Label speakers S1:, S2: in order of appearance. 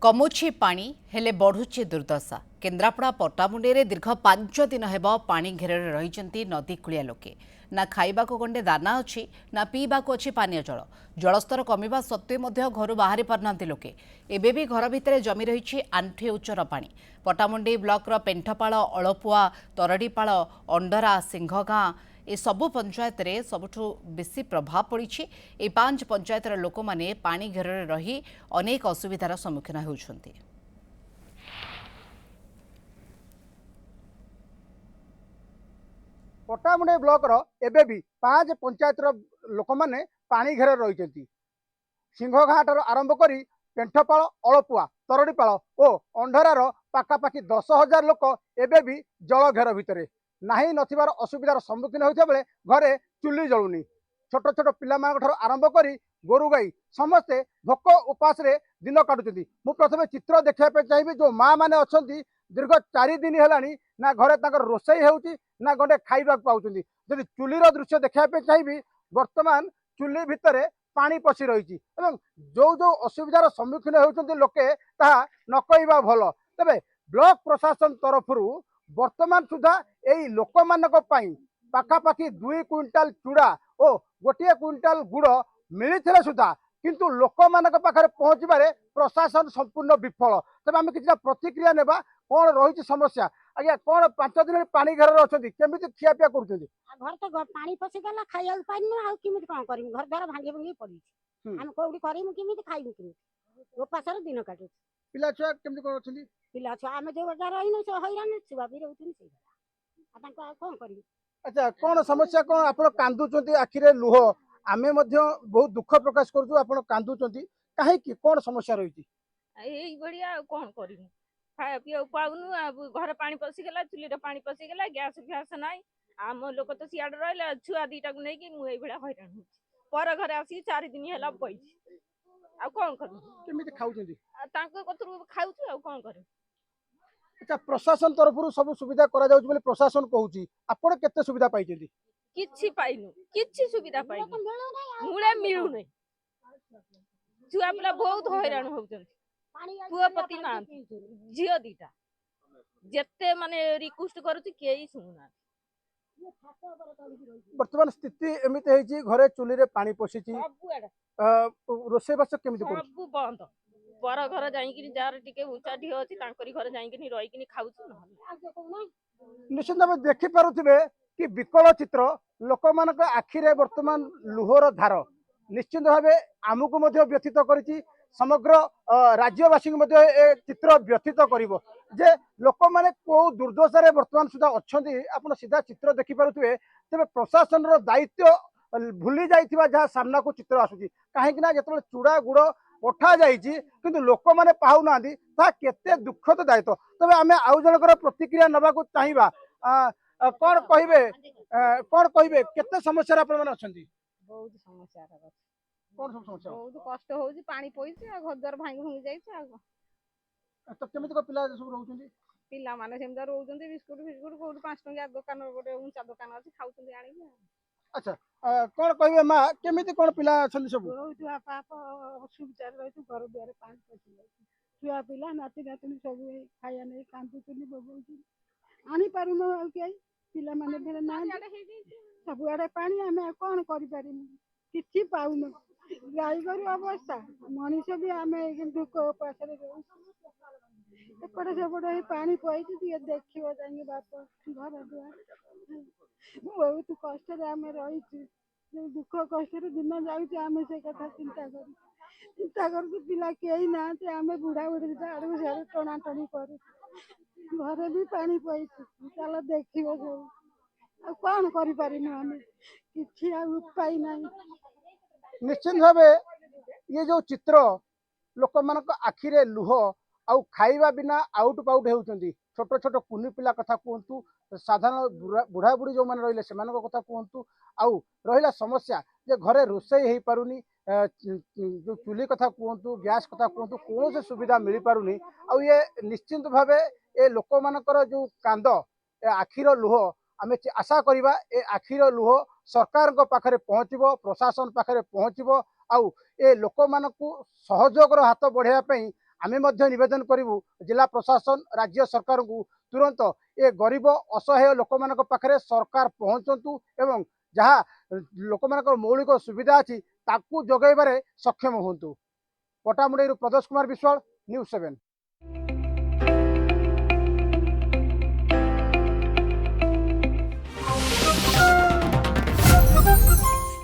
S1: कमुछि पानी हेले बढ़ुछि दुर्दशा। केन्द्रापड़ा पट्टामुंडे दीर्घ 5 दिन हेब पानी घेରରେ रहिଛନ୍ତି नदी कूलिया लोके। ना खाइबाको गंडे दाना अछि ना पीबाको अछि पानीय जल। जलस्तर कमिबा सत्वे मध्य घरु बाहरी पारनांती लोके। एबे भी घर भितरे जमी रहिछि आंठे उच्चर पानी। पट्टामुंडे ब्लॉकर पेंठपाळ, अळपुआ, तरडीपाळ, अंडरा, सिंहगाँ ए सबु पंचायत रे सबुठु बेसी प्रभाव पड़ी। ए 5 पंचायतर लोक माने पानी घेରରେ रही अनेक असुविधार सम्मुखीन होउछन्ति।
S2: पट्टामुंडे ब्लॉकर एबे भी 5 पंचायतर लोक माने पानी घेर रही। सिंहघाटर आरंभ करी पेंठपाळ, अळपुआ, तरडीपाळ और अंधरार पाखापाखि 10,000 लोक एबे भी जल घेर भितर नाही नथिबार असुविधार सम्मुखीन होता बेले घरे चुली जलुनी। छोट छोट पिला आरंभ करी गोरु गाई समस्ते भोक उपास रे दिन काटुछंती। मु प्रथमे चित्र देखा चाहिए जो माँ माने अच्छी दीर्घ 4 दिन है ना घरे ताकर रोषई होउची ना गंडे खाइबा पाउछंती। जदि चुलीर दृश्य देखा चाहिए वर्तमान चुली भितर पानी पशि रही जो जो असुविधार सम्मुखीन होती लोके ताहा न कहवा भल। तेबे ब्लॉक प्रशासन तरफ वर्तमान सुधा यही लोक मानक पई पाखापाखि 2 क्विंटाल चूड़ा और गोटे क्विंटाल गुड़ मिलते सुधा किंतु लोक मानक पाखरे पहुँचबारे प्रशासन संपूर्ण विफल। तेज आम कि प्रतिक्रिया नेबा कौन रही समस्या। आज्ञा कौन 5 दिन पानी घर अच्छा केमी खियापिया कर
S3: घर तो पानी पशिगला खाइबा पानी आ किमित कौन करमु घर द्वार भांगी भांगी पड़ी हम कोउडी करमु किमित खाइबु किमित उपासर दिन काटु
S2: पिला छुआ केमी कौन अच्छी
S3: पिला छुआ आम जो बजार रही से हैरान छुआ भी रहउथिन से आ कौन करमु।
S2: अच्छा कौन समस्या कौन आप कांदुचंती आखिरे लुह आमे मध्य बहुत दुख प्रकाश करूँ आप कांदुचंती कहीं कौन समस्या रही
S4: यही बढ़िया कौन करूँ खाया पीया पाऊनु घर पानी पशिगला चुली पानी पशिगला गैस फैस नाई आम लोक तो सियाड़ रहा छुआ दीटा को लेकिन मुझे हैरान हो पर घर आसिक 4 दिन है बही आ कौन करूँ खाऊ कौन करूँ।
S2: अच्छा प्रशासन तरफ सब सुविधा करा जाउछ बोले प्रशासन कहूची आपण केते सुविधा पाइछेंती
S4: किछि पाइनु किछि सुविधा पाइनु मुळे मिलु नै छुआ पिला बहुत हैरान होउछन पुआ पति ना झियो दीटा जेते माने रिक्वेस्ट करूची केही सुनुना।
S2: वर्तमान स्थिति एमिते हेची घरे चुली रे पानी पसिची रोसे बास केमिति करू
S4: सब बंद पर घर जाइकिनी जार टिके ऊंचा ढियो अछि तांकरी घर जाइकिनी रहिकिनी खाउछु न।
S2: निश्चित भाव देखि पारुथिबे कि विकल चित्र लोक मानक आखिरे वर्तमान लुहर धार निश्चित भाव आमको मध्य व्यथित करिछि समग्र राज्यवासी ए चित्र व्यथित करिवो जे लोक माने को दुर्दशा रे वर्तमान सुधा अच्छी आपण सीधा चित्र देखि पारुथिबे तेबे प्रशासन रो दायित्व भूली जाइथिबा जहा सामना को चित्र आसुची काहेकि ना जेतबे चूड़ा गुड़ पठा जाइछि किंतु लोक माने पाउ नांदी ता केते दुखद दायित्व। तबे आमे आउ जनकर प्रतिक्रिया नबा को चाहिबा कौन कहिबे केते समस्या आपण माने अछंती
S4: बहुत समस्या रे
S2: कौन सब समस्या
S4: बहुत कष्ट होउची पानी पइछि आ घर द्वार भांगी भांगी जाइछि आ
S2: तो केमिति को पिला सब रहउछंती
S4: पिला माने सेमदा रहउछंती बिस्कुट बिस्कुट कोड 5 टंकिया दुकान गोटे ऊंचा दुकान अछि खाउछंती आनी।
S2: अच्छा कौन कहिबे माँ केमिति कौन पिला अछंती सब
S3: रहउछु पाप सुविचार रहउछु घर द्वार पानी पसि जाइछि छुआ पिला नाती नातनी सब खाया नै कांदुचुनी बबुचुनी आनी पारुनो के पिला माने फेर ना सब आड़े पानी आमे कौन करि पारिमु किछि पाउनो गाई गोरु अवस्था मनीष भी आमे दुख पासरे रहू एपटे सेपटे पानी पइछि ଟିକେ ଦେଖିବ ଯାଇକି ବାପ घर द्वार बहुत कष्ट रे आमे रहिछु दुख कष्ट रे दिन जाउछि आमे से कथा चिंता करू पिला केही ना आमे बुढ़ा बुढ़ी आड़ू साड़ू टणा टणी करू घरे भी पानी पइछि चल देखिबो सब कौन करि पारिनु आमे किछि आ उपाय नाही।
S2: निश्चित भाव ये जो चित्र लोक मानक आखिरे लुह आउ खाइबा बिना आउट पाउट होउछंती छोट छोट कुनी पिला कथा कहतु साधारण बुढ़ा बुढ़ी जो मैंने रही से कथा कहतु आउ रहा समस्या जे घरे रोषई हो पारुनी जो चुली कथा कहतु गैस कथा कहतु कौन से सुविधा मिल पारुनी आउ ये निश्चिंत भाव ए लोक मानकर जो कांद ए आखिर लुह आमे आशा करिबा ए आखिर लुह सरकार पाखरे पहुँचबो प्रशासन पाखरे पहुँचबो आउ ए लोक मानकु सहयोग हाथ बढ़ाइबा पई आमे नवेदन करूँ जिला प्रशासन राज्य सरकार को तुरंत ए गरीब असहाय लोक मान पाखे सरकार पहुँचतु एवं जहाँ लोक मान मौलिक सुविधा अच्छी ताकू जोगैबार सक्षम हूँ। पटामुंडई प्रदोष कुमार विश्वाल न्यूज़ 7।